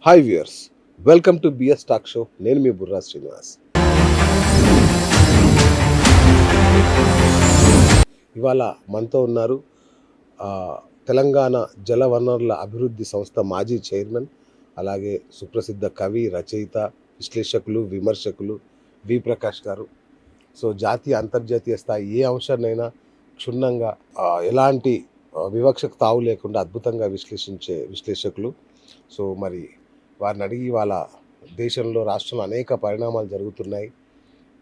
Hi viewers, welcome to BS talk show. నేను మీ బుర్రా శ్రీనివాస్. ఇవాళ మనతో ఉన్నారు తెలంగాణ జలవనరుల అభివృద్ధి సంస్థ మాజీ చైర్మన్, అలాగే సుప్రసిద్ధ కవి, రచయిత, విశ్లేషకులు, విమర్శకులు వి ప్రకాష్ గారు. సో జాతీయ అంతర్జాతీయ స్థాయి ఏ అంశాన్నైనా క్షుణ్ణంగా ఎలాంటి వివక్షకు తావు లేకుండా అద్భుతంగా విశ్లేషించే విశ్లేషకులు. సో మరి వారిని అడిగి వాళ్ళ దేశంలో, రాష్ట్రంలో అనేక పరిణామాలు జరుగుతున్నాయి,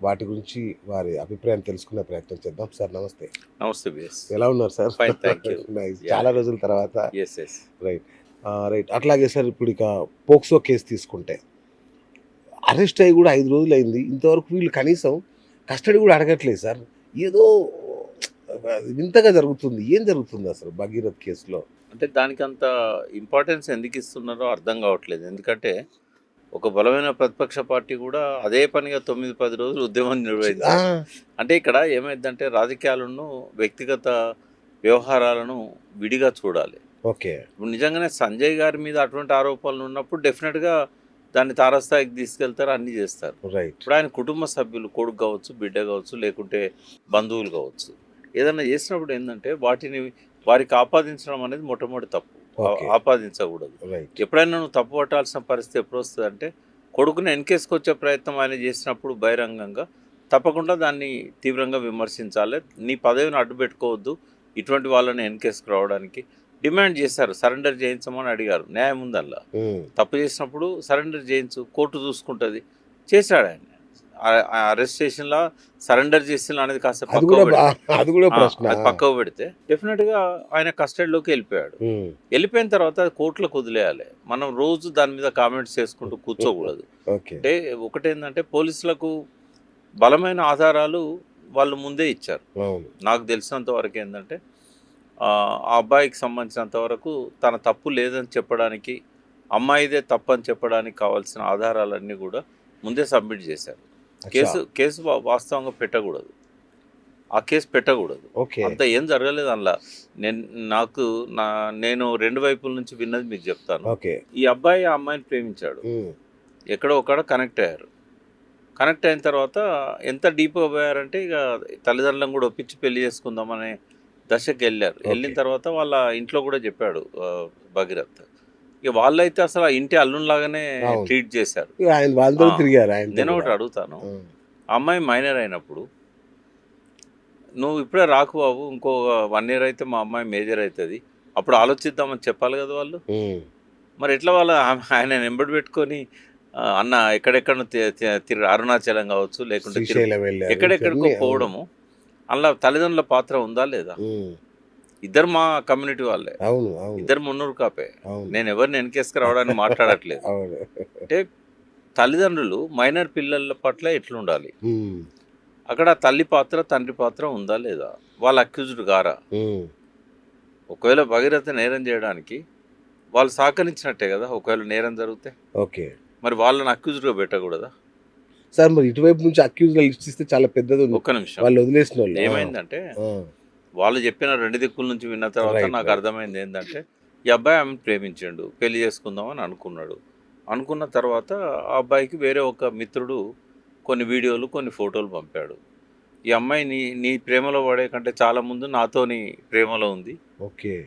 వాటి గురించి వారి అభిప్రాయం తెలుసుకునే ప్రయత్నం చేద్దాం. సార్ నమస్తే. నమస్తే బిఎస్. ఎలా ఉన్నారు sir? Fine, thank you. Nice. చాలా రోజుల తర్వాత. Yes yes. Right right. అట్లాగే సార్, ఇప్పుడు ఇక పోక్సో కేసు తీసుకుంటే అరెస్ట్ అయ్యి కూడా 5 రోజులు అయింది. ఇంతవరకు వీళ్ళు కనీసం కస్టడీ కూడా అడగట్లేదు సార్. ఏదో వింతగా జరుగుతుంది. ఏం జరుగుతుంది అసలు భగీరథ్ కేసులో? అంటే దానికి అంత ఇంపార్టెన్స్ ఎందుకు ఇస్తున్నారో అర్థం కావట్లేదు. ఎందుకంటే ఒక బలమైన ప్రతిపక్ష పార్టీ కూడా అదే పనిగా 9-10 రోజులు ఉద్యమం నిర్వహించారు. అంటే ఇక్కడ ఏమైందంటే రాజకీయాలను, వ్యక్తిగత వ్యవహారాలను విడిగా చూడాలి. ఓకే. ఇప్పుడు నిజంగానే సంజయ్ గారి మీద అటువంటి ఆరోపణలు ఉన్నప్పుడు డెఫినెట్గా దాన్ని తారస్థాయికి తీసుకెళ్తారు, అన్నీ చేస్తారు. రైట్. ఇప్పుడు ఆయన కుటుంబ సభ్యులు, కొడుకు కావచ్చు, బిడ్డ కావచ్చు, లేకుంటే బంధువులు కావచ్చు, ఏదైనా చేసినప్పుడు ఏంటంటే వారికి ఆపాదించడం అనేది మొట్టమొదటి తప్పు. ఆపాదించకూడదు. ఎప్పుడైనా నువ్వు తప్పు పట్టాల్సిన పరిస్థితి ఎప్పుడు వస్తుంది అంటే, కొడుకుని వెనకేసుకొచ్చే ప్రయత్నం ఆయన చేసినప్పుడు బహిరంగంగా తప్పకుండా దాన్ని తీవ్రంగా విమర్శించాలి. నీ పదవిని అడ్డు పెట్టుకోవద్దు, ఇటువంటి వాళ్ళని వెనకేసుకు రావడానికి డిమాండ్ చేశారు. సరెండర్ చేయించమని అడిగారు. న్యాయం ఉందల్లా. తప్పు చేసినప్పుడు సరెండర్ చేయించు, కోర్టు చూసుకుంటుంది. చేశాడు ఆయన. అరెస్ట్ స్టేషన్లో సరెండర్ చేసిన అనేది కాస్త పక్కకు పెడితే డెఫినెట్గా ఆయన కస్టడీలోకి వెళ్ళిపోయాడు. వెళ్ళిపోయిన తర్వాత కోర్టులకు వదిలేయాలి. మనం రోజు దాని మీద కామెంట్స్ చేసుకుంటూ కూర్చోకూడదు. అంటే ఒకటేంటంటే పోలీసులకు బలమైన ఆధారాలు వాళ్ళు ముందే ఇచ్చారు. నాకు తెలిసినంత వరకు ఏంటంటే ఆ అబ్బాయికి సంబంధించినంత వరకు తన తప్పు లేదని చెప్పడానికి, అమ్మాయిదే తప్పు అని చెప్పడానికి కావాల్సిన ఆధారాలన్నీ కూడా ముందే సబ్మిట్ చేశారు. కేసు వాస్తవంగా పెట్టకూడదు, ఆ కేసు పెట్టకూడదు. అంత ఏం జరగలేదు అందులో. నేను 2 వైపుల నుంచి విన్నది మీకు చెప్తాను. ఈ అబ్బాయి ఆ అమ్మాయిని ప్రేమించాడు, ఎక్కడో ఒకడ కనెక్ట్ అయ్యారు. కనెక్ట్ అయిన తర్వాత ఎంత డీప్గా పోయారంటే ఇక తల్లిదండ్రులను కూడా ఒప్పించి పెళ్లి చేసుకుందామనే దశకి వెళ్ళారు. వెళ్ళిన తర్వాత వాళ్ళ ఇంట్లో కూడా చెప్పాడు భగీరథ్. ఇక వాళ్ళైతే అసలు ఆ ఇంటి అల్లునిలాగానే ట్రీట్ చేశారు. నేను ఒకటి అడుగుతాను, అమ్మాయి మైనర్ అయినప్పుడు నువ్వు ఇప్పుడే రాకు బాబు, ఇంకో 1 year అయితే మా అమ్మాయి మేజర్ అవుతుంది, అప్పుడు ఆలోచిద్దామని చెప్పాలి కదా వాళ్ళు. మరి ఎట్లా ఆయన వెంబడి పెట్టుకొని అన్న ఎక్కడెక్కడ అరుణాచలం కావచ్చు, లేకుంటే ఎక్కడెక్కడికో పోవడము, అలా తల్లిదండ్రుల పాత్ర ఉందా లేదా? ఇద్దరు మా కమ్యూనిటీ వాళ్ళే, ఇద్దరు మున్నూరు కాపే. నేను ఎవరిని వెనకేసుకు రావడానికి మాట్లాడట్లేదు. అంటే తల్లిదండ్రులు మైనర్ పిల్లల పట్ల ఎట్లుండాలి, అక్కడ తల్లి పాత్ర, తండ్రి పాత్ర ఉందా లేదా? వాళ్ళ అక్యూజ్డ్ గారా? ఒకవేళ భగీరథ నేరం చేయడానికి వాళ్ళు సహకరించినట్టే కదా ఒకవేళ నేరం జరిగితే. ఓకే. మరి వాళ్ళని అక్యూజ్డ్గా పెట్టకూడదా సార్? మరి ఇటువైపు నుంచి అక్యూజ్ లిస్ట్ ఇస్తే చాలా పెద్దది. ఒక్క నిమిషం, వాళ్ళు వదిలేసిన వాళ్ళు ఏమైందంటే వాళ్ళు చెప్పిన 2 దిక్కుల నుంచి విన్న తర్వాత నాకు అర్థమైంది ఏంటంటే, ఈ అబ్బాయి ఆమెను ప్రేమించాడు, పెళ్లి చేసుకుందామని అనుకున్నాడు. అనుకున్న తర్వాత ఆ అబ్బాయికి వేరే ఒక మిత్రుడు కొన్ని వీడియోలు, కొన్ని ఫోటోలు పంపాడు. ఈ అమ్మాయి నీ ప్రేమలో పడే కంటే చాలా ముందు నాతోని ప్రేమలో ఉంది,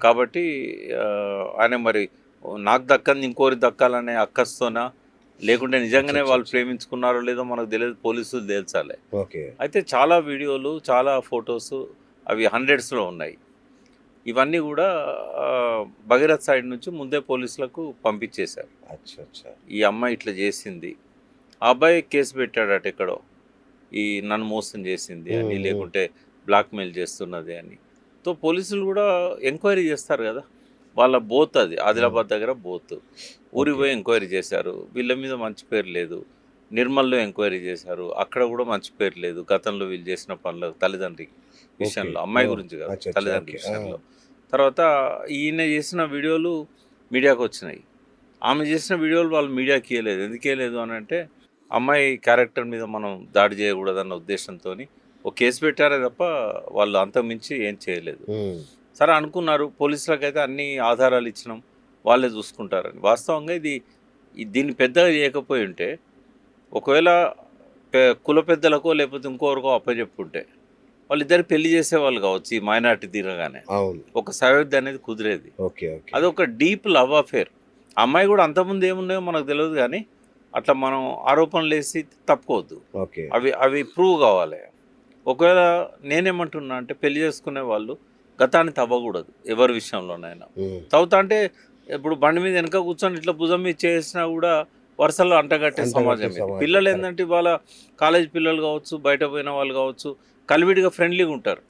కాబట్టి ఆయన మరి నాకు దక్కంది ఇంకోరి దక్కాలనే అక్కస్తోనా, లేకుంటే నిజంగానే వాళ్ళు ప్రేమించుకున్నారో లేదో మనకు తెలియదు, పోలీసులు తేల్చాలి. అయితే చాలా వీడియోలు, చాలా ఫొటోస్, అవి 100sలో ఉన్నాయి. ఇవన్నీ కూడా భగీరథ్ సైడ్ నుంచి ముందే పోలీసులకు పంపించేశారు. ఈ అమ్మాయి ఇట్లా చేసింది, ఆ అబ్బాయి కేసు పెట్టాడట ఎక్కడో, ఈ నన్ను మోసం చేసింది అని, లేకుంటే బ్లాక్మెయిల్ చేస్తున్నది అని. తో పోలీసులు కూడా ఎంక్వైరీ చేస్తారు కదా, వాళ్ళ బోత్ అది ఆదిలాబాద్ దగ్గర బోత్, ఊరికి పోయి ఎంక్వైరీ చేశారు. వీళ్ళ మీద మంచి పేరు లేదు. నిర్మల్లో ఎంక్వైరీ చేశారు, అక్కడ కూడా మంచి పేరు లేదు గతంలో వీళ్ళు చేసిన పనులు, తల్లిదండ్రి విషయంలో, అమ్మాయి గురించి కాదు, తల్లిదండ్రుల విషయంలో. తర్వాత ఈయన చేసిన వీడియోలు మీడియాకు వచ్చినాయి. ఆమె చేసిన వీడియోలు వాళ్ళు మీడియాకి ఇవ్వలేదు. ఎందుకు ఇవ్వలేదు అని అంటే, అమ్మాయి క్యారెక్టర్ మీద మనం దాడి చేయకూడదన్న ఉద్దేశంతో ఒక కేసు పెట్టారే తప్ప వాళ్ళు అంతకుమించి ఏం చేయలేదు. సరే అనుకున్నారు, పోలీసులకైతే అన్ని ఆధారాలు ఇచ్చినాం, వాళ్ళే చూసుకుంటారని. వాస్తవంగా ఇది దీన్ని పెద్దగా చేయకపోయి ఉంటే ఒకవేళ కుల పెద్దలకో లేకపోతే ఇంకోరికో అప్పచెప్పుంటే వాళ్ళిద్దరు పెళ్లి చేసేవాళ్ళు కావచ్చు ఈ మైనార్టీ తీరగానే అవును. ఒక సయోధ్య అనేది కుదిరేది. ఓకే. ఓకే. అదొక డీప్ లవ్ అఫేర్. అమ్మాయి కూడా అంతకుముందు ఏమున్నాయో మనకు తెలియదు కానీ అట్లా మనం ఆరోపణలు వేసి తప్పుకోవద్దు. ఓకే. అవి ప్రూవ్ కావాలి. ఒకవేళ నేనేమంటున్నా అంటే పెళ్లి చేసుకునే వాళ్ళు గతాన్ని తవ్వకూడదు ఎవరి విషయంలోనైనా. తవ్వుతా అంటే ఇప్పుడు బండి మీద వెనక కూర్చొని ఇట్లా భుజం మీద చేసినా కూడా వరుసలో అంటగట్టే సమాజం ఇది. పిల్లలు ఏంటంటే వాళ్ళ కాలేజ్ పిల్లలు కావచ్చు, బయట పోయిన వాళ్ళు కావచ్చు, కలివిడిగా ఫ్రెండ్లీగా ఉంటారు.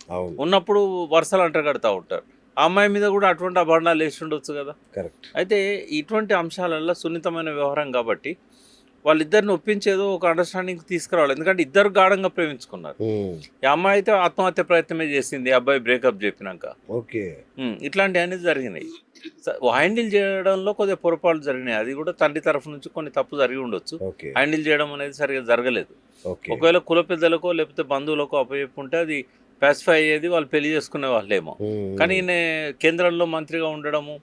ఉన్నప్పుడు వరుసలు అంటగడతా ఉంటారు. ఆ అమ్మాయి మీద కూడా అటువంటి అభరణాలు వేసి ఉండొచ్చు కదా. కరెక్ట్. అయితే ఇటువంటి అంశాలలో సున్నితమైన వ్యవహారం కాబట్టి వాళ్ళిద్దరిని ఒప్పించేదో ఒక అండర్స్టాండింగ్ తీసుకురావాలి. ఎందుకంటే ఇద్దరు గాఢంగా ప్రేమించుకున్నారు. ఈ అమ్మాయి అయితే ఆత్మహత్య ప్రయత్నమే చేసింది అబ్బాయి బ్రేకప్ చెప్పినాక. ఓకే. ఇట్లాంటివి అనేది జరిగినాయి. హ్యాండిల్ చేయడంలో కొద్దిగా పొరపాటు జరిగినాయి. అది కూడా తండ్రి తరఫు నుంచి కొన్ని తప్పు జరిగి ఉండొచ్చు. హ్యాండిల్ చేయడం అనేది సరిగా జరగలేదు. ఒకవేళ కుల పెద్దలకో లేకపోతే బంధువులకో అప్పచెప్పుంటే అది పాసిఫై అయ్యేది, వాళ్ళు పెళ్లి చేసుకునే వాళ్ళేమో. కానీ ఈయన కేంద్రంలో మంత్రిగా ఉండడము,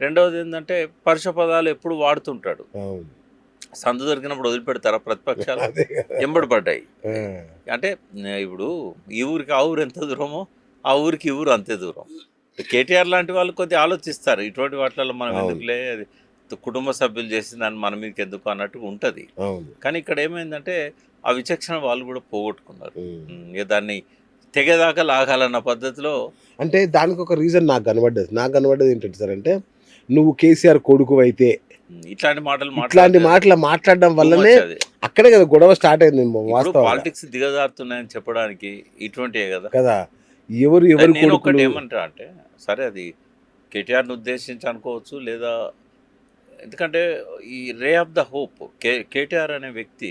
రెండవది ఏంటంటే పరుష పదాలు ఎప్పుడు వాడుతుంటాడు. సందు దొరికినప్పుడు వదిలిపెడతారా ప్రతిపక్షాలు? ఎంబడి పడ్డాయి. అంటే ఇప్పుడు ఈ ఊరికి ఆ ఊరు ఎంత దూరమో ఆ ఊరికి ఈ ఊరు అంతే దూరం. కేటీఆర్ లాంటి వాళ్ళు కొద్దిగా ఆలోచిస్తారు ఇటువంటి వాటిల్లో మనం ఎందుకులే, అది కుటుంబ సభ్యులు చేసిన దాన్ని మన మీదకి ఎందుకు అన్నట్టుగా ఉంటుంది. కానీ ఇక్కడ ఏమైందంటే ఆ విచక్షణ వాళ్ళు కూడా పోగొట్టుకున్నారు. దాన్ని తెగేదాకా లాగాలన్న పద్ధతిలో. అంటే దానికి ఒక రీజన్ నాకు కనబడ్డది ఏంటంటే సార్, అంటే నువ్వు కేసీఆర్ కొడుకు అయితే ఇట్లాంటి మాటలు మాట్లాడడం వల్లనే అక్కడే కదా గొడవ స్టార్ట్ అయింది. పాలిటిక్స్ దిగజారుతున్నాయని చెప్పడానికి ఇటువంటివే కదా కదా. ఎవరు నేను ఒకటి ఏమంటా అంటే, సరే అది కేటీఆర్ని ఉద్దేశించి అనుకోవచ్చు, లేదా ఎందుకంటే ఈ ray of the hope KTR అనే వ్యక్తి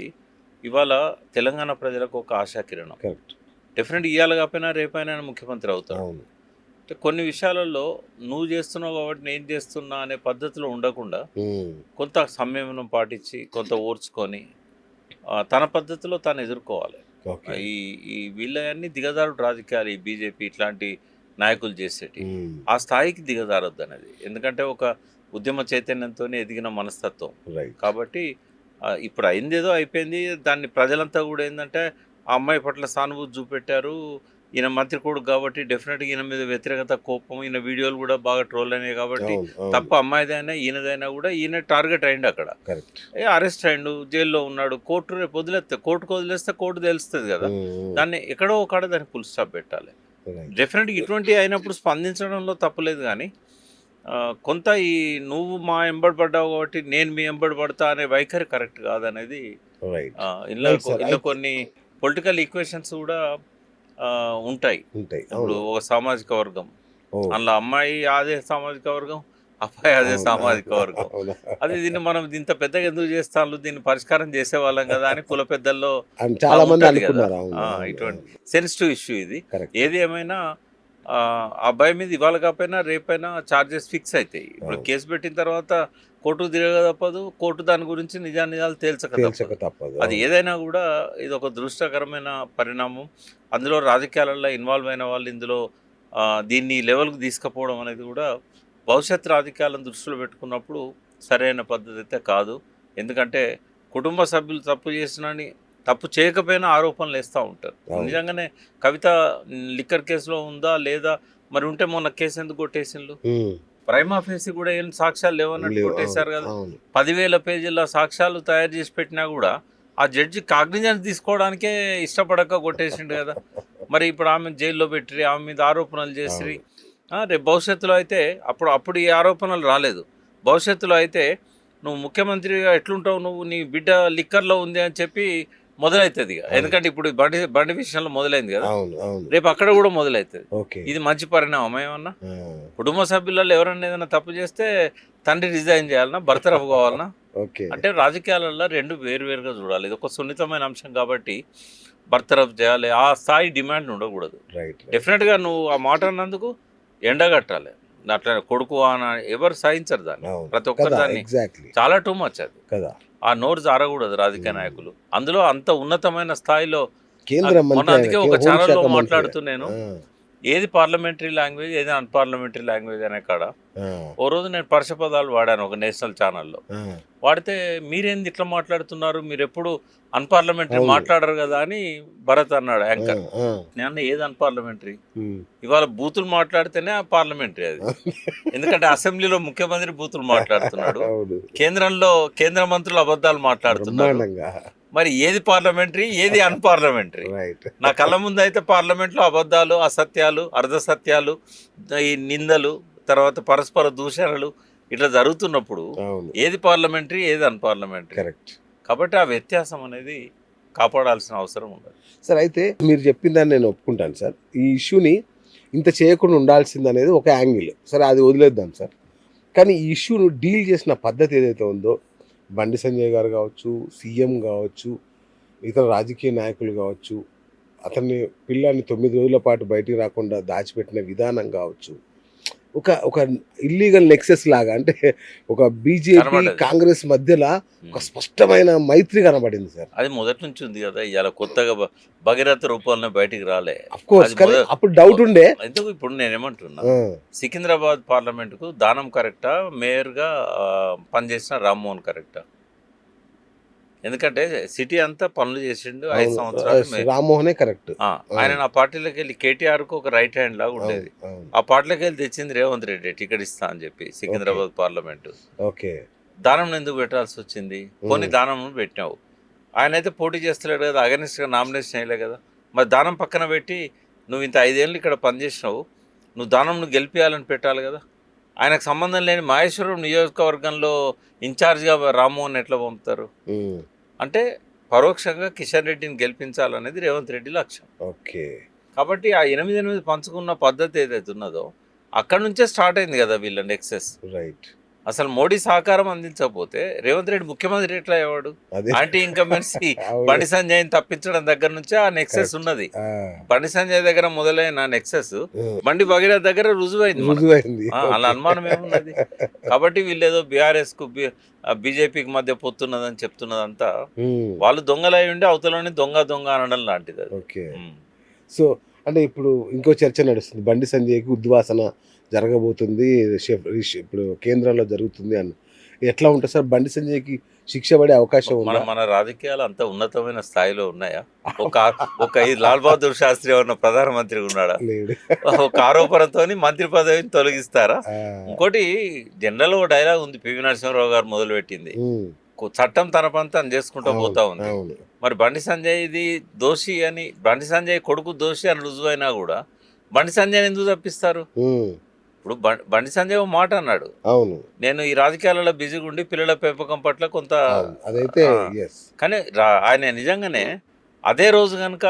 ఇవాళ తెలంగాణ ప్రజలకు ఒక ఆశాకిరణం. డెఫినెట్ ఇవాళ కాకపోయినా రేపైనా ముఖ్యమంత్రి అవుతాడు. అంటే కొన్ని విషయాలలో నువ్వు చేస్తున్నావు కాబట్టి నేను చేస్తున్నా అనే పద్ధతిలో ఉండకుండా కొంత సంయమనం పాటించి కొంత ఓర్చుకొని తన పద్ధతిలో తను ఎదుర్కోవాలి. ఈ వీళ్ళన్నీ దిగజారుడు రాజకీయాలు ఈ బీజేపీ ఇట్లాంటి నాయకులు చేసేటి ఆ స్థాయికి దిగజారొద్దు అనేది. ఎందుకంటే ఒక ఉద్యమ చైతన్యంతో ఎదిగిన మనస్తత్వం కాబట్టి ఇప్పుడు అయిందేదో అయిపోయింది. దాన్ని ప్రజలంతా కూడా ఏంటంటే ఆ అమ్మాయి పట్ల సానుభూతి చూపెట్టారు. ఈయన మంత్రి కొడుకు కాబట్టి డెఫినెట్గా ఈయన మీద వ్యతిరేకత, కోపం, ఈయన వీడియోలు కూడా బాగా ట్రోల్ అయినాయి కాబట్టి తప్ప అమ్మాయిదైనా ఈయనదైనా కూడా ఈయన టార్గెట్ అయిండు. అక్కడ అరెస్ట్ అయిండు, జైల్లో ఉన్నాడు. కోర్టు రేపు కోర్టుకు వదిలేస్తే కోర్టు తెలుస్తుంది కదా. దాన్ని ఎక్కడో ఒకడ దాన్ని ఫుల్ స్టాప్ పెట్టాలి. డెఫినెట్గా ఇటువంటి అయినప్పుడు స్పందించడంలో తప్పలేదు. కానీ కొంత ఈ నువ్వు మా ఎంబడి పడ్డావు కాబట్టి నేను మీ ఎంబడి పడతా అనే వైఖరి కరెక్ట్ కాదనేది. ఇందులో కొన్ని పొలిటికల్ ఈక్వేషన్స్ కూడా ఉంటాయి. ఇప్పుడు ఒక సామాజిక వర్గం, అందులో అమ్మాయి అదే సామాజిక వర్గం, అబ్బాయి అదే సామాజిక వర్గం. అది దీన్ని మనం ఇంత పెద్దగా ఎందుకు చేస్తాను, దీన్ని పరిష్కారం చేసేవాళ్ళం కదా అని కుల పెద్దల్లో చాలా మంది కదా. ఇటువంటి సెన్సిటివ్ ఇష్యూ ఇది. ఏది ఏమైనా అబ్బాయి మీద ఇవాళ కాకపోయినా రేపైనా ఛార్జెస్ ఫిక్స్ అవుతాయి. ఇప్పుడు కేసు పెట్టిన తర్వాత కోర్టుకు తిరగ తప్పదు, కోర్టు దాని గురించి నిజానిజాలు తేల్చక తప్పదు. అది ఏదైనా కూడా ఇది ఒక దురదృష్టకరమైన పరిణామం. అందులో రాజకీయాలలో ఇన్వాల్వ్ అయిన వాళ్ళు ఇందులో దీన్ని లెవెల్కి తీసుకుపోవడం అనేది కూడా భవిష్యత్ రాజకీయాలను దృష్టిలో పెట్టుకున్నప్పుడు సరైన పద్ధతి అయితే కాదు. ఎందుకంటే కుటుంబ సభ్యులు తప్పు చేసినని తప్పు చేయకపోయినా ఆరోపణలు వేస్తూ ఉంటారు. నిజంగానే కవిత లిక్కర్ కేసులో ఉందా లేదా, మరి ఉంటే మొన్న కేసు ఎందుకు కొట్టేసిండ్రు? ప్రైమా ఫేసి కూడా ఏం సాక్ష్యాలు లేవన్నట్టు కొట్టేశారు కదా. 10,000 పేజీల సాక్ష్యాలు తయారు చేసి పెట్టినా కూడా ఆ జడ్జి కాగ్నిజెన్స్ తీసుకోవడానికే ఇష్టపడక కొట్టేసిండు కదా. మరి ఇప్పుడు ఆమె జైల్లో పెట్టి ఆమె మీద ఆరోపణలు చేసి రేపు భవిష్యత్తులో అయితే అప్పుడు ఈ ఆరోపణలు రాలేదు. భవిష్యత్తులో అయితే నువ్వు ముఖ్యమంత్రిగా ఎట్లుంటావు, నువ్వు నీ బిడ్డ లిక్కర్లో ఉంది అని చెప్పి మొదలవుతుంది. ఎందుకంటే ఇప్పుడు బండి విషయంలో మొదలైంది కదా, రేపు అక్కడ కూడా మొదలవుతుంది. ఇది మంచి పరిణామం ఏమన్నా? కుటుంబ సభ్యులలో ఎవరన్నా ఏదైనా తప్పు చేస్తే తండ్రి రిజైన్ చేయాలన్నా, బర్తరఫ్ కావాలన్నా? అంటే రాజకీయాలలో రెండు వేరువేరుగా చూడాలి. ఇది ఒక సున్నితమైన అంశం కాబట్టి బర్తరఫ్ చేయాలి, ఆ స్థాయి డిమాండ్ ఉండకూడదు. డెఫినెట్గా నువ్వు ఆ మాట అన్నందుకు ఎండగట్టాలి. అట్లా కొడుకు అని ఎవరు సహించరు దాన్ని. ప్రతి ఒక్కరు దాన్ని చాలా టూ మచ్ అది. ఆ నోరు జారకూడదు రాజకీయ నాయకులు. అందులో అంత ఉన్నతమైన స్థాయిలో అందుకే ఒక ఛానల్లో మాట్లాడుతూ నేను ఏది పార్లమెంటరీ లాంగ్వేజ్ ఏది అన్పార్లమెంటరీ లాంగ్వేజ్ అనే కాడ ఆ, ఓ రోజు నేను పరుష పదాలు వాడాను ఒక నేషనల్ ఛానల్లో. ఆ, వాడితే మీరేంది ఇట్లా మాట్లాడుతున్నారు, మీరు ఎప్పుడు అన్పార్లమెంటరీ అవును. మాట్లాడరు కదా అని భరత్ అన్నాడు ఆ, యాంకర్. ఆ, నేను ఏది అన్పార్లమెంటరీ, ఉమ్. ఇవాళ బూతులు మాట్లాడితేనే ఆ పార్లమెంటరీ అది. ఎందుకంటే అసెంబ్లీలో ముఖ్యమంత్రి బూతులు మాట్లాడుతున్నాడు, అవును, కేంద్రంలో కేంద్ర మంత్రులు అబద్ధాలు మాట్లాడుతున్నారు. బ్రహ్మాండంగా. మరి ఏది పార్లమెంటరీ ఏది అన్పార్లమెంటరీ? రైట్. నా కళ్ళ ముందు అయితే పార్లమెంట్లో అబద్ధాలు, అసత్యాలు, అర్ధసత్యాలు, ఈ నిందలు, తర్వాత పరస్పర దూషణలు ఇట్లా జరుగుతున్నప్పుడు అవును, ఏది పార్లమెంటరీ ఏది అన్పార్లమెంటరీ? కరెక్ట్. కాబట్టి ఆ వ్యత్యాసం అనేది కాపాడాల్సిన అవసరం ఉండదు. సార్ అయితే మీరు చెప్పిన దాన్ని నేను ఒప్పుకుంటాను సార్. ఈ ఇష్యూని ఇంత చేయకుండా ఉండాల్సింది అనేది ఒక యాంగిల్. సరే అది వదిలేద్దాం సార్. కానీ ఈ ఇష్యూను డీల్ చేసిన పద్ధతి ఏదైతే ఉందో, బండి సంజయ్ గారు కావచ్చు, సీఎం కావచ్చు, ఇతర రాజకీయ నాయకులు కావచ్చు, అతన్ని పిల్లాన్ని 9 రోజుల పాటు బయటికి రాకుండా దాచిపెట్టిన విధానం కావచ్చు, ఒక ఇల్లీగల్ నెక్సెస్ లాగా, అంటే ఒక బీజేపీ కనబడ్డది. కాంగ్రెస్ మధ్యలో ఒక స్పష్టమైన మైత్రి కనబడింది సార్. అది మొదటి నుంచి ఉంది కదా, ఇవాళ కొత్తగా భగీరథ రూపంలో బయటికి రాలే. అఫ్ కోర్స్, అది కానీ మొద- అప్పుడు డౌట్ ఉండే. ఎందుకు ఇప్పుడు నేనేమంటున్నా, ఆ, సికింద్రాబాద్ పార్లమెంటుకు దానం కరెక్టా, మేయర్గా పనిచేసిన రామ్మోహన్ కరెక్టా? ఎందుకంటే సిటీ అంతా పనులు చేసిండు 5 సంవత్సరాలు మేయర్. రామ్మోహనే కరెక్ట్. ఆయన నా పార్టీలోకి వెళ్ళి కేటీఆర్కు ఒక రైట్ హ్యాండ్ లాగా ఉండేది. ఆ పార్టీలోకి వెళ్ళి తెచ్చింది రేవంత్ రెడ్డి టికెట్ ఇస్తా అని చెప్పి సికింద్రాబాద్ పార్లమెంటు. ఓకే. దానం ఎందుకు పెట్టాల్సి వచ్చింది? కొన్ని దానం పెట్టినావు, ఆయన అయితే పోటీ చేస్తలేడు కదా, అగనిస్ట్గా నామినేషన్ చేయలే కదా. మరి దానం పక్కన పెట్టి నువ్వు ఇంత 5 ఏళ్ళు ఇక్కడ పనిచేసినావు, నువ్వు దానం గెలిపించాలని పెట్టాలి కదా. ఆయనకు సంబంధం లేని మహేశ్వరం నియోజకవర్గంలో ఇన్ఛార్జ్గా రామ్మోహన్ ఎట్లా పంపుతారు? అంటే పరోక్షంగా కిషన్ రెడ్డిని గెలిపించాలనేది రేవంత్ రెడ్డి లక్ష్యం. ఓకే. కాబట్టి ఆ 8 పంచుకున్న పద్ధతి ఏదైతే ఉన్నదో అక్కడ నుంచే స్టార్ట్ అయింది కదా వీళ్ళ నెక్సెస్. రైట్. అసలు మోడీ సహకారం అందించకపోతే రేవంత్ రెడ్డి ముఖ్యమంత్రి ఎట్లా అయ్యాడు? అదే. యాంటీ ఇన్కంబెన్సీ అవును. బండి సంజయ్ని తప్పించడం దగ్గర నుంచే ఆ నెక్సెస్ ఉన్నది. ఆ, బండి సంజయ్ దగ్గర మొదలైన నెక్సెస్ బండి భగీరథ దగ్గర రుజువైంది మనకు. రుజువైంది. అలా అనుమానం ఏమున్నది? కాబట్టి వీళ్ళేదో బీఆర్ఎస్కు బీజేపీకి మధ్య పొత్తున్నదని చెప్తున్నదంతా వాళ్ళు దొంగలై ఉండి అవతలని దొంగ దొంగ అనడం లాంటిది అది. ఓకే. సో అంటే ఇప్పుడు ఇంకో చర్చ నడుస్తుంది, బండి సంజయ్కి ఉద్వాసన జరగబోతుంది, ఇప్పుడు కేంద్రంలో జరుగుతుంది అని. ఎట్లా ఉంటుంది సార్? బండి సంజయ్కి శిక్ష పడే అవకాశం ఉందా? మన రాజకీయాలు అంత ఉన్నతమైన స్థాయిలో ఉన్నాయా? ఒక ఈ లాల్ బహదూర్ శాస్త్రి ఉన్న ప్రధానమంత్రి ఉన్నాడా? లేడు. ఒక ఆరోపణతో మంత్రి పదవిని తొలగిస్తారా? ఆ, ఇంకోటి జనరల్ ఒక డైలాగ్ ఉంది, పివి నరసింహారావు గారు మొదలుపెట్టింది, ఉమ్, చట్టం తన పని తను చేసుకుంటూ పోతా ఉంది. అవును. మరి బండి సంజయ్ ఇది దోషి అని, బండి సంజయ్ కొడుకు దోషి అని రుజువైనా కూడా బండి సంజయ్ ఎందుకు తప్పిస్తారు? ఉమ్, ఇప్పుడు బండి సంజయ్ ఒక మాట అన్నాడు, అవును, నేను ఈ రాజకీయాలలో బిజీగా ఉండి పిల్లల పెంపకం పట్ల కొంత అవును. అదైతే yes. కానీ ఆయన నిజంగానే అదే రోజు కనుక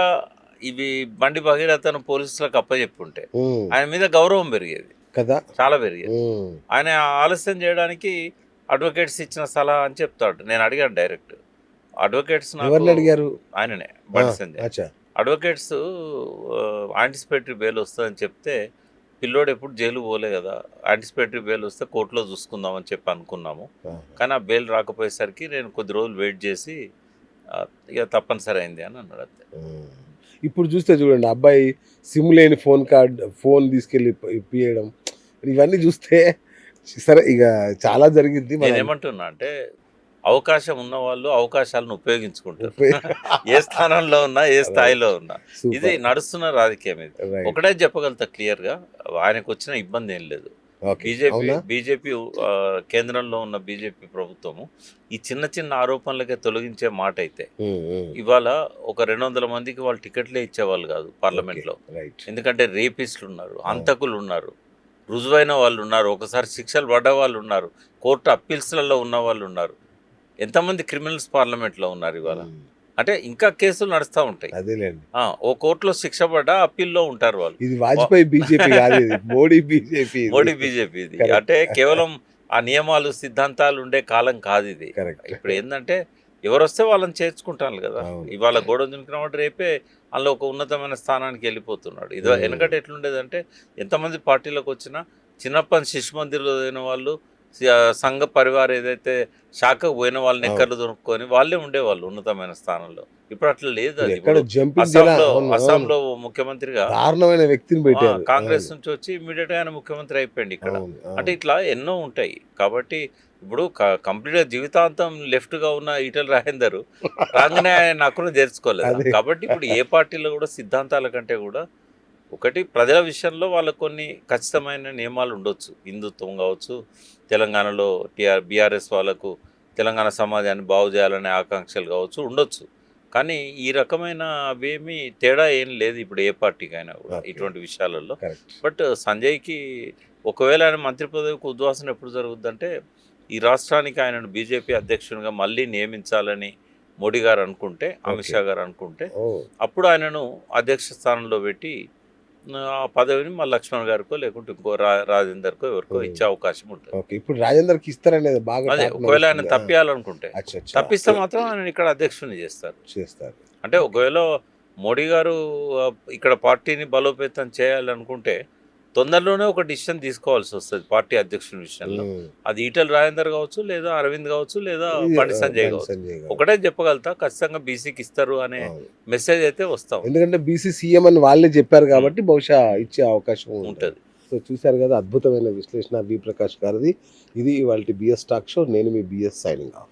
ఇవి బండి భగీరథను పోలీసులకు అప్పచెప్పుంటే ఉమ్, ఆయన మీద గౌరవం పెరిగేది, కదా. చాలా పెరిగేది. ఉమ్, ఆయన ఆలస్యం చేయడానికి అడ్వకేట్స్ ఇచ్చిన సలహా అని చెప్తాడు. నేను అడిగాను డైరెక్ట్ అడ్వకేట్స్, ఎవరిని అడిగారు? ఆయననే బండి సంజయ్. అచ్చా. అడ్వకేట్స్ యాంటిసిపేటరీ బెయిల్ వస్తుందని చెప్తే, పిల్లోడు ఎప్పుడు జైలు పోలే కదా, యాంటిసిపేటరీ బెయిల్ వస్తే కోర్టులో చూసుకుందామని చెప్పి అనుకున్నాము. కానీ ఆ బెయిల్ రాకపోయేసరికి నేను కొద్ది రోజులు వెయిట్ చేసి ఇక తప్పనిసరి అయింది అని అన్నాడు అంతే. ఇప్పుడు చూస్తే చూడండి, అబ్బాయి సిమ్ లేని ఫోన్ తీసుకెళ్ళి ఇప్పియడం, ఇవన్నీ చూస్తే సరే ఇక చాలా జరిగింది. నేనేమంటున్నా అంటే అవకాశం ఉన్న వాళ్ళు అవకాశాలను ఉపయోగించుకుంటారు, ఏ స్థానంలో ఉన్నా ఏ స్థాయిలో ఉన్నా. ఇది నడుస్తున్న రాజకీయం. ఇది ఒకటే చెప్పగలుగుతా క్లియర్గా, ఆయనకు వచ్చిన ఇబ్బంది ఏం లేదు. బీజేపీ కేంద్రంలో ఉన్న బీజేపీ ప్రభుత్వము ఈ చిన్న చిన్న ఆరోపణలకే తొలగించే మాట అయితే ఇవాళ ఒక 200 మందికి వాళ్ళు టికెట్లే ఇచ్చేవాళ్ళు కాదు పార్లమెంట్లో. ఎందుకంటే రేపిస్టులు ఉన్నారు, అంతకులు ఉన్నారు, రుజువైన వాళ్ళు ఉన్నారు, ఒకసారి శిక్షలు పడ్డ వాళ్ళు ఉన్నారు, కోర్టు అప్పీల్స్లలో ఉన్న వాళ్ళు ఉన్నారు. ఎంతమంది క్రిమినల్స్ పార్లమెంట్లో ఉన్నారు ఇవాళ? అంటే ఇంకా కేసులు నడుస్తూ ఉంటాయి. అదేలేండి. ఓ కోర్టులో శిక్ష పడ్డా అప్పీల్లో ఉంటారు వాళ్ళు. ఇది వాజ్పేయి బీజేపీ కాదు, ఇది మోడీ బీజేపీ. మోడీ బీజేపీ ఇది. అంటే కేవలం ఆ నియమాలు సిద్ధాంతాలు ఉండే కాలం కాదు ఇది. ఇప్పుడు ఏంటంటే ఎవరు వస్తే వాళ్ళని చేర్చుకుంటాను కదా. ఇవాళ గోడ దునికినవాడు రేపే అందులో ఒక ఉన్నతమైన స్థానానికి వెళ్ళిపోతున్నాడు. ఇది వెనకటి ఎట్లుండేదంటే ఎంతమంది పార్టీలకు వచ్చినా చిన్నప్పని శిశు మందిర్లో అయిన వాళ్ళు సంఘ పరివార్ ఏదైతే శాఖకు పోయిన వాళ్ళని అవును. ఎక్కర్లు దొరుకుకొని వాళ్ళే ఉండేవాళ్ళు ఉన్నతమైన స్థానంలో. ఇప్పుడు అట్లా లేదు. ఇప్పుడు అది ఎక్కడ ఇప్పుడు జంపింగ్ జల అస్సాంలో అవును, అవును. అస్సాంలో ముఖ్యమంత్రిగా దారుణమైన వ్యక్తిని పెట్టారు. కాంగ్రెస్ అవును, నుంచి వచ్చి ఇమ్మీడియట్ గా ఆయన ముఖ్యమంత్రి అయిపోయింది ఇక్కడ. అవును, అంటే అవును. ఇట్లా ఎన్నో ఉంటాయి. కాబట్టి ఇప్పుడు కంప్లీట్గా జీవితాంతం లెఫ్ట్ గా ఉన్న ఈటెల రాజేందర్ రాగానే ఆయన అక్కడ చేర్చుకోలేదు. అదే. కాబట్టి ఇప్పుడు ఏ పార్టీలో కూడా సిద్ధాంతాల కంటే కూడా ఒకటి ప్రజల విషయంలో వాళ్ళకు కొన్ని ఖచ్చితమైన నియమాలు ఉండొచ్చు. హిందుత్వం కావచ్చు, తెలంగాణలో బీఆర్ఎస్ వాళ్ళకు తెలంగాణ సమాజాన్ని బాగు చేయాలనే ఆకాంక్షలు కావచ్చు ఉండొచ్చు. కానీ ఈ రకమైన అవేమీ తేడా ఏం లేదు ఇప్పుడు ఏ పార్టీకైనా కూడా ఓకే. ఇటువంటి విషయాలలో. కరెక్ట్. బట్ సంజయ్కి ఒకవేళ ఆయన మంత్రి పదవికి ఉద్వాసన ఎప్పుడు జరుగుద్దంటే ఈ రాష్ట్రానికి ఆయనను బీజేపీ అధ్యక్షునిగా మళ్ళీ నియమించాలని మోడీ గారు అనుకుంటే, అమిత్ ఓకే. షా గారు అనుకుంటే ఓ అప్పుడు ఆయనను అధ్యక్ష స్థానంలో పెట్టి ఆ పదవిని మా లక్ష్మణ్ గారికో లేకుంటే ఇంకో రాజేందర్కో ఎవరికో ఇచ్చే అవకాశం ఉంటుంది. ఓకే. ఇప్పుడు రాజేందర్కి ఇస్తారనేది బాగా అదే టాక్ ఒకవేళ ఆయన నడుస్తుంది. తప్పియాలనుకుంటే, అచ్చా, అచ్చా. తప్పిస్తే మాత్రం ఆయన ఇక్కడ అధ్యక్షుని చేస్తారు. చేస్తారు. అంటే ఒకవేళ మోడీ గారు ఇక్కడ పార్టీని బలోపేతం చేయాలనుకుంటే తొందరలోనే ఒక డిసిషన్ తీసుకోవాల్సి వస్తుంది పార్టీ అధ్యక్షుని విషయంలో. అది ఈటెల రాజేందర్ కావచ్చు, లేదా అరవింద్ కావచ్చు, లేదా బండి సంజయ్ కావచ్చు. ఒకటే చెప్పగలుగుతా, ఖచ్చితంగా బీసీకి ఇస్తారు అనే మెసేజ్ అయితే వస్తాం. ఎందుకంటే బీసీ సీఎం అని వాళ్ళే చెప్పారు కాబట్టి బహుశా ఇచ్చే అవకాశం ఉంటుంది. సో చూశారు కదా, అద్భుతమైన విశ్లేషణ వి ప్రకాష్ గారిది. ఇది ఇవాళ బిఎస్ టాక్ షో. నేను మీ బిఎస్ సైనింగ్ ఆఫ్.